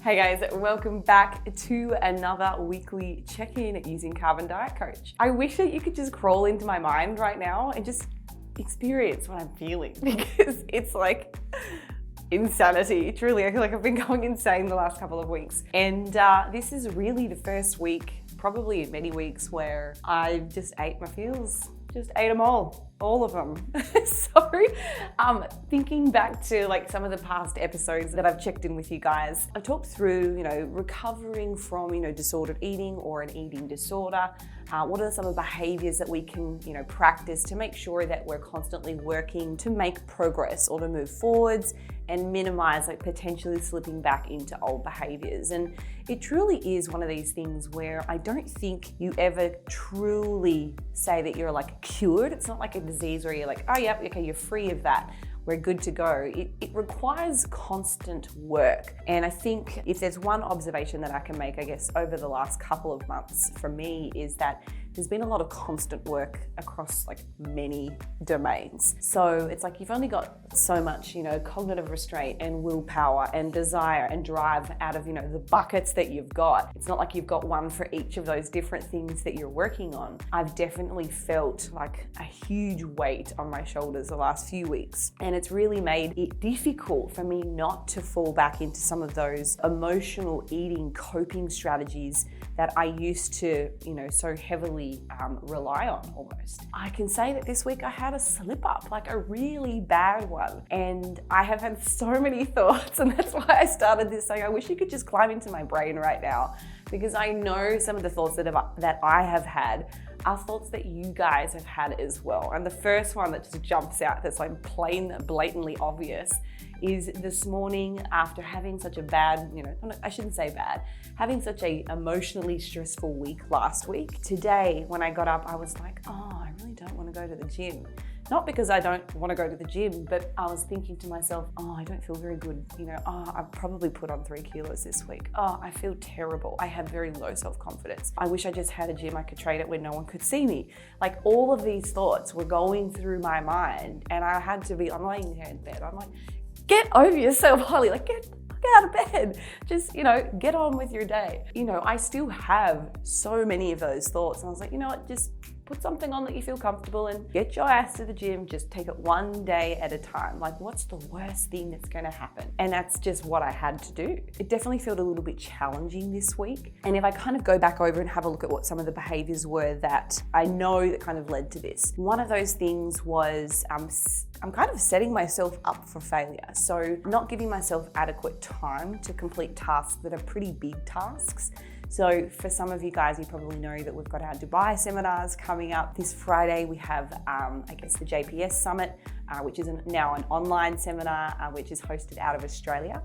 Hey guys, welcome back to another weekly check-in using Carbon Diet Coach. I wish that you could just crawl into my mind right now and just experience what I'm feeling, because it's like insanity. Truly, I feel like I've been going insane the last couple of weeks. And this is really the first week, probably in many weeks, where I just ate my feels. Just ate them all of them. So thinking back to like some of the past episodes that I've checked in with you guys, I talked through, recovering from, disordered eating or an eating disorder. What are some of the behaviors that we can, practice to make sure that we're constantly working to make progress or to move forwards and minimize like potentially slipping back into old behaviors. And it truly is one of these things where I don't think you ever truly say that you're like cured. It's not like a disease where you're like, oh yeah, okay, you're free of that, we're good to go. It requires constant work. And I think if there's one observation that I can make, I guess, over the last couple of months for me, is that there's been a lot of constant work across like many domains. So it's like you've only got so much, cognitive restraint and willpower and desire and drive out of, the buckets that you've got. It's not like you've got one for each of those different things that you're working on. I've definitely felt like a huge weight on my shoulders the last few weeks. And it's really made it difficult for me not to fall back into some of those emotional eating coping strategies that I used to, so heavily rely on almost. I can say that this week I had a slip up, like a really bad one. And I have had so many thoughts, and that's why I started this saying, I wish you could just climb into my brain right now, because I know some of the thoughts that I have had are thoughts that you guys have had as well. And the first one that just jumps out that's like blatantly obvious is this morning, after having such a bad, I shouldn't say bad, having such a emotionally stressful week last week. Today, when I got up, I was like, oh, I really don't want to go to the gym. Not because I don't want to go to the gym, but I was thinking to myself, oh, I don't feel very good. I've probably put on 3 kilos this week. Oh, I feel terrible. I have very low self-confidence. I wish I just had a gym I could train at where no one could see me. Like all of these thoughts were going through my mind, and I had to be, I'm laying here in bed. I'm like, get over yourself, Holly. Like, get out of bed. Just, get on with your day. I still have so many of those thoughts. And I was like, just put something on that you feel comfortable in. Get your ass to the gym. Just take it one day at a time. Like, what's the worst thing that's going to happen? And that's just what I had to do. It definitely felt a little bit challenging this week. And if I kind of go back over and have a look at what some of the behaviors were that I know that kind of led to this, one of those things was I'm kind of setting myself up for failure. So not giving myself adequate time to complete tasks that are pretty big tasks. So for some of you guys, you probably know that we've got our Dubai seminars coming up. This Friday, we have, the JPS Summit, which is now an online seminar, which is hosted out of Australia.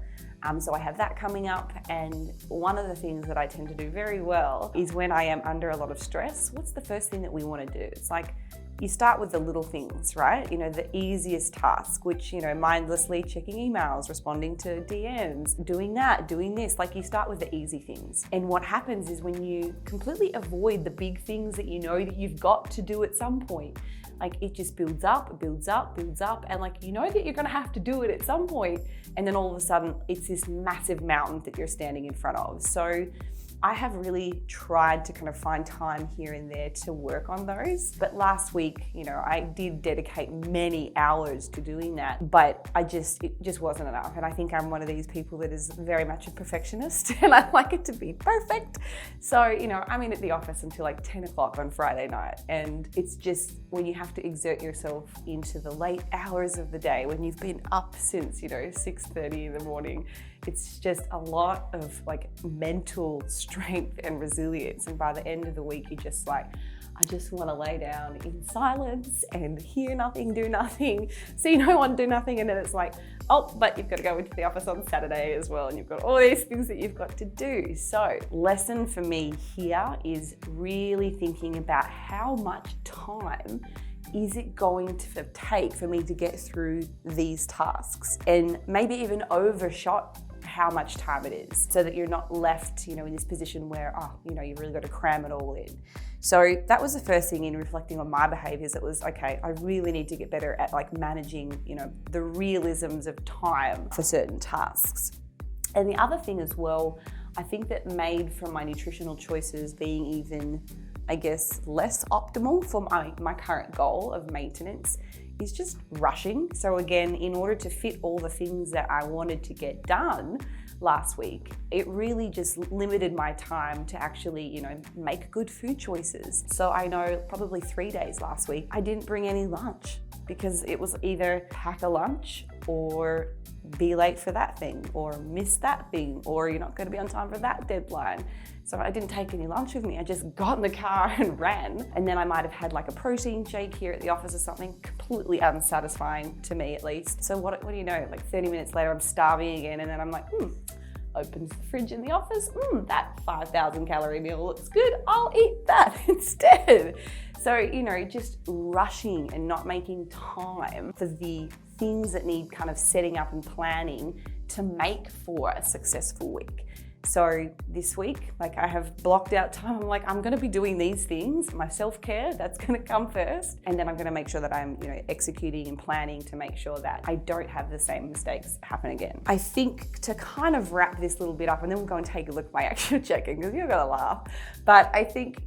So I have that coming up. And one of the things that I tend to do very well is when I am under a lot of stress, what's the first thing that we want to do? It's like, you start with the little things, right? The easiest task, which, mindlessly checking emails, responding to DMs, doing that, doing this. Like, you start with the easy things. And what happens is when you completely avoid the big things that you know that you've got to do at some point, like it just builds up, builds up, builds up. And like, you know that you're gonna have to do it at some point. And then all of a sudden it's this massive mountain that you're standing in front of. So I have really tried to kind of find time here and there to work on those. But last week, I did dedicate many hours to doing that, but it just wasn't enough. And I think I'm one of these people that is very much a perfectionist and I like it to be perfect. So, I'm in at the office until like 10 o'clock on Friday night. And it's just when you have to exert yourself into the late hours of the day, when you've been up since, 6:30 in the morning, it's just a lot of like mental strength and resilience. And by the end of the week, you're just like, I just want to lay down in silence and hear nothing, do nothing, see no one, do nothing. And then it's like, oh, but you've got to go into the office on Saturday as well. And you've got all these things that you've got to do. So lesson for me here is really thinking about how much time is it going to take for me to get through these tasks, and maybe even overshot how much time it is, so that you're not left, in this position where, you've really got to cram it all in. So that was the first thing in reflecting on my behaviors. It was, okay, I really need to get better at like managing, the realisms of time for certain tasks. And the other thing as well, I think that made from my nutritional choices being even, I guess, less optimal for my current goal of maintenance is just rushing. So again, in order to fit all the things that I wanted to get done last week, it really just limited my time to actually, make good food choices. So I know probably 3 days last week, I didn't bring any lunch because it was either pack a lunch or be late for that thing or miss that thing, or you're not going to be on time for that deadline. So I didn't take any lunch with me. I just got in the car and ran. And then I might have had like a protein shake here at the office or something, completely unsatisfying to me at least. So what do you know, like 30 minutes later, I'm starving again. And then I'm like, opens the fridge in the office. That 5,000 calorie meal looks good. I'll eat that instead. So, just rushing and not making time for the things that need kind of setting up and planning to make for a successful week. So this week, I have blocked out time. I'm like, I'm going to be doing these things. My self-care, that's going to come first. And then I'm going to make sure that I'm, executing and planning to make sure that I don't have the same mistakes happen again. I think to kind of wrap this little bit up, and then we'll go and take a look at my actual check-in because you're going to laugh. But I think,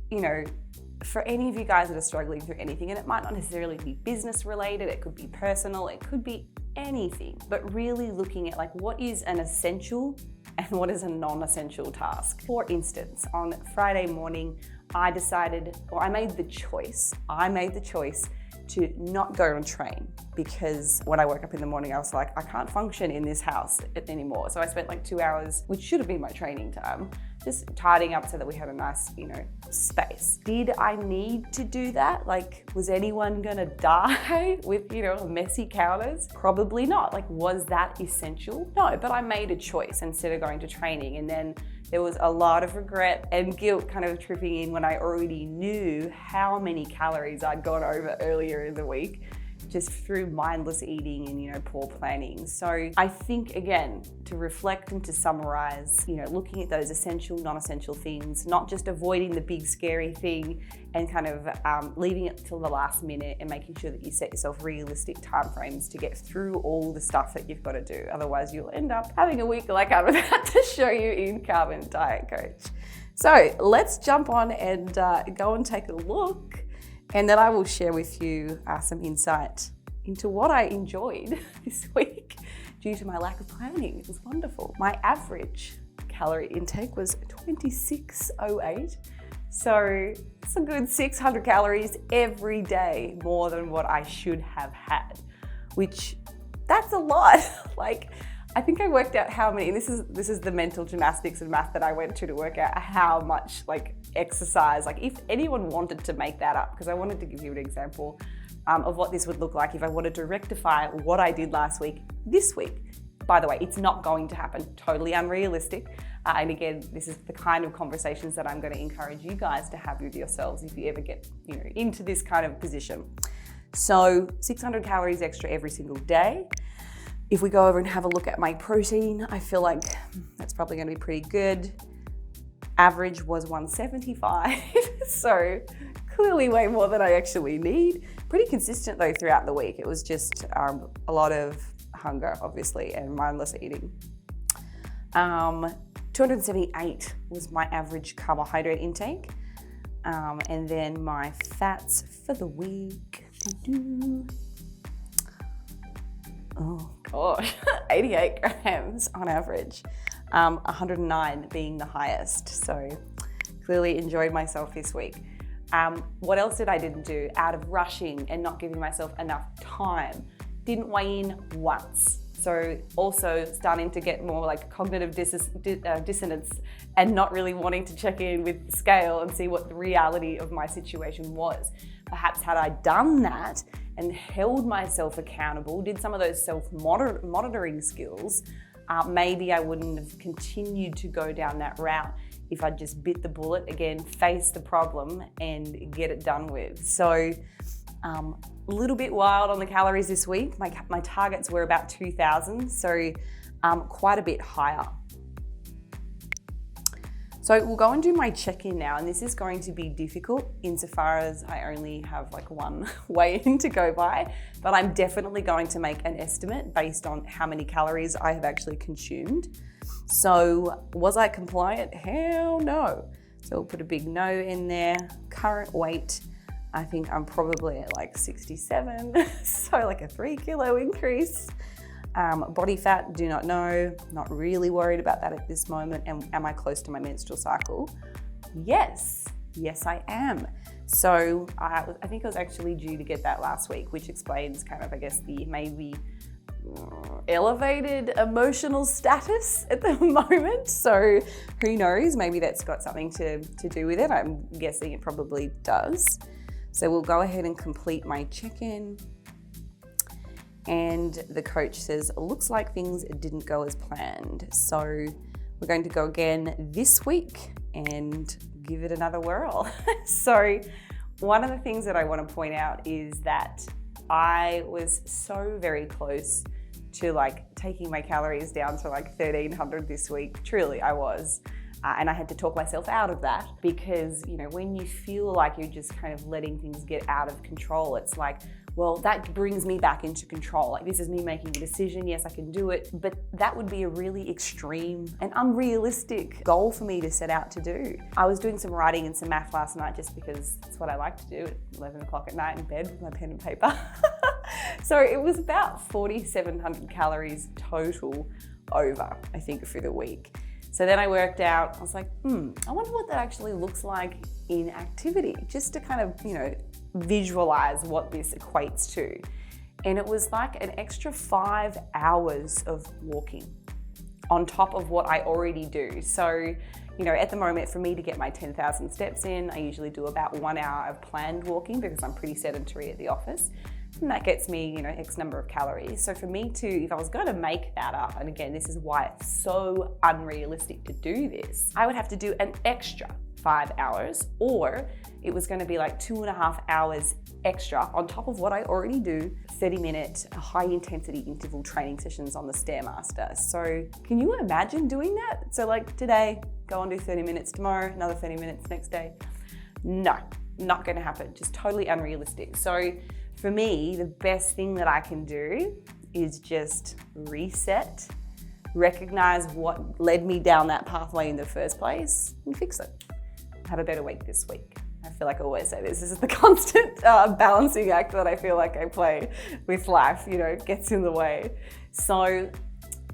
for any of you guys that are struggling through anything, and it might not necessarily be business related, it could be personal, it could be anything, but really looking at what is an essential and what is a non-essential task. For instance, on Friday morning, I made the choice to not go and train because when I woke up in the morning, I was like, I can't function in this house anymore. So I spent 2 hours, which should have been my training time, just tidying up so that we had a nice, space. Did I need to do that? Was anyone gonna die with, messy counters? Probably not. Was that essential? No, but I made a choice instead of going to training. And then there was a lot of regret and guilt kind of tripping in when I already knew how many calories I'd gone over earlier in the week, just through mindless eating and poor planning. So I think, again, to reflect and to summarize, looking at those essential, non-essential things, not just avoiding the big scary thing and kind of leaving it till the last minute, and making sure that you set yourself realistic timeframes to get through all the stuff that you've got to do. Otherwise you'll end up having a week like I'm about to show you in Carbon Diet Coach. So let's jump on and go and take a look. And then I will share with you some insight into what I enjoyed this week due to my lack of planning. It was wonderful. My average calorie intake was 2608. So it's a good 600 calories every day, more than what I should have had, which that's a lot. I think I worked out how many, and this is the mental gymnastics and math that I went to work out how much exercise, if anyone wanted to make that up, because I wanted to give you an example of what this would look like if I wanted to rectify what I did last week, this week. By the way, it's not going to happen, totally unrealistic. And again, this is the kind of conversations that I'm going to encourage you guys to have with yourselves if you ever get, into this kind of position. So 600 calories extra every single day. If we go over and have a look at my protein, I feel like that's probably going to be pretty good. Average was 175, so clearly way more than I actually need. Pretty consistent though throughout the week. It was just a lot of hunger, obviously, and mindless eating. 278 was my average carbohydrate intake. And then my fats for the week. Oh gosh, 88 grams on average, 109 being the highest. So clearly enjoyed myself this week. What else did I didn't do? Out of rushing and not giving myself enough time, didn't weigh in once. So also starting to get more cognitive dissonance and not really wanting to check in with the scale and see what the reality of my situation was. Perhaps had I done that and held myself accountable, did some of those self-monitoring skills, maybe I wouldn't have continued to go down that route if I just bit the bullet, again, face the problem and get it done with. So a little bit wild on the calories this week. My targets were about 2,000, so quite a bit higher. So we'll go and do my check-in now, and this is going to be difficult insofar as I only have one weigh-in to go by, but I'm definitely going to make an estimate based on how many calories I have actually consumed. So was I compliant? Hell no. So we'll put a big no in there. Current weight, I think I'm probably at like 67, so like a 3 kilo increase. Body fat, do not know, not really worried about that at this moment. And am I close to my menstrual cycle? Yes, I am. So I think I was actually due to get that last week, which explains kind of, I guess, the maybe elevated emotional status at the moment. So who knows, maybe that's got something to do with it. I'm guessing it probably does. So we'll go ahead and complete my check-in. And the coach says, looks like things didn't go as planned. So we're going to go again this week and give it another whirl. So one of the things that I want to point out is that I was so very close to like taking my calories down to like 1,300 this week. Truly, I was. And I had to talk myself out of that because, you know, when you feel like you're just kind of letting things get out of control, it's like, well, that brings me back into control. Like, this is me making a decision. Yes, I can do it. But that would be a really extreme and unrealistic goal for me to set out to do. I was doing some writing and some math last night just because that's what I like to do at 11 o'clock at night in bed with my pen and paper. So it was about 4,700 calories total over, I think, for the week. So then I worked out, I was like, I wonder what that actually looks like in activity, just to kind of, you know, visualize what this equates to. And it was like an extra 5 hours of walking on top of what I already do. So, you know, at the moment, for me to get my 10,000 steps in, I usually do about 1 hour of planned walking because I'm pretty sedentary at the office. And that gets me, you know, X number of calories. So for me to, if I was going to make that up, and again, this is why it's so unrealistic to do this, I would have to do an extra 5 hours, or it was going to be like 2.5 hours extra on top of what I already do, 30-minute high intensity interval training sessions on the Stairmaster. So can you imagine doing that? So like today, go and do 30 minutes tomorrow, another 30 minutes next day. No, not going to happen. Just totally unrealistic. So for me, the best thing that I can do is just reset, recognize what led me down that pathway in the first place, and fix it. Have a better week this week. I feel like I always say this. This is the constant balancing act that I feel like I play with life, you know, it gets in the way. So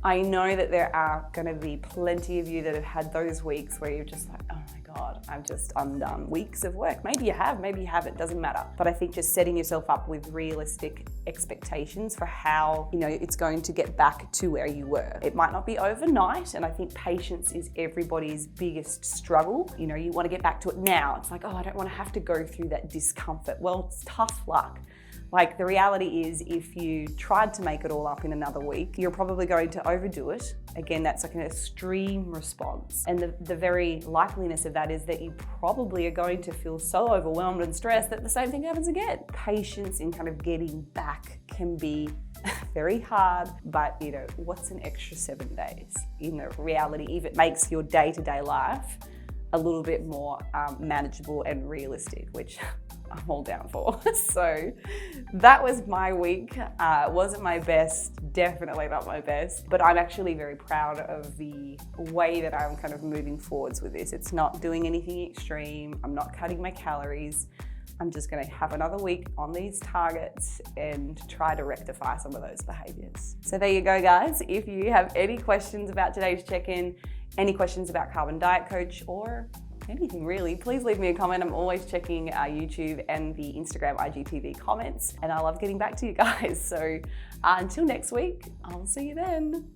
I know that there are going to be plenty of you that have had those weeks where you're just like, oh my God, I'm just undone. Weeks of work. Maybe you have, maybe you haven't, doesn't matter. But I think just setting yourself up with realistic expectations for how, you know, it's going to get back to where you were. It might not be overnight, and I think patience is everybody's biggest struggle. You know, you want to get back to it now. It's like, oh, I don't want to have to go through that discomfort. Well, it's tough luck. Like, the reality is, if you tried to make it all up in another week, you're probably going to overdo it. Again, that's like an extreme response. And the very likeliness of that is that you probably are going to feel so overwhelmed and stressed that the same thing happens again. Patience in kind of getting back can be very hard, but you know, what's an extra 7 days? In the reality, if it makes your day-to-day life a little bit more manageable and realistic, which I'm all down for. So that was my week. Wasn't my best, definitely not my best, but I'm actually very proud of the way that I'm kind of moving forwards with this. It's not doing anything extreme. I'm not cutting my calories. I'm just going to have another week on these targets and try to rectify some of those behaviors. So there you go, guys. If you have any questions about today's check-in, any questions about Carbon Diet Coach, or anything really, please leave me a comment. I'm always checking our YouTube and the Instagram IGTV comments, and I love getting back to you guys. So until next week, I'll see you then.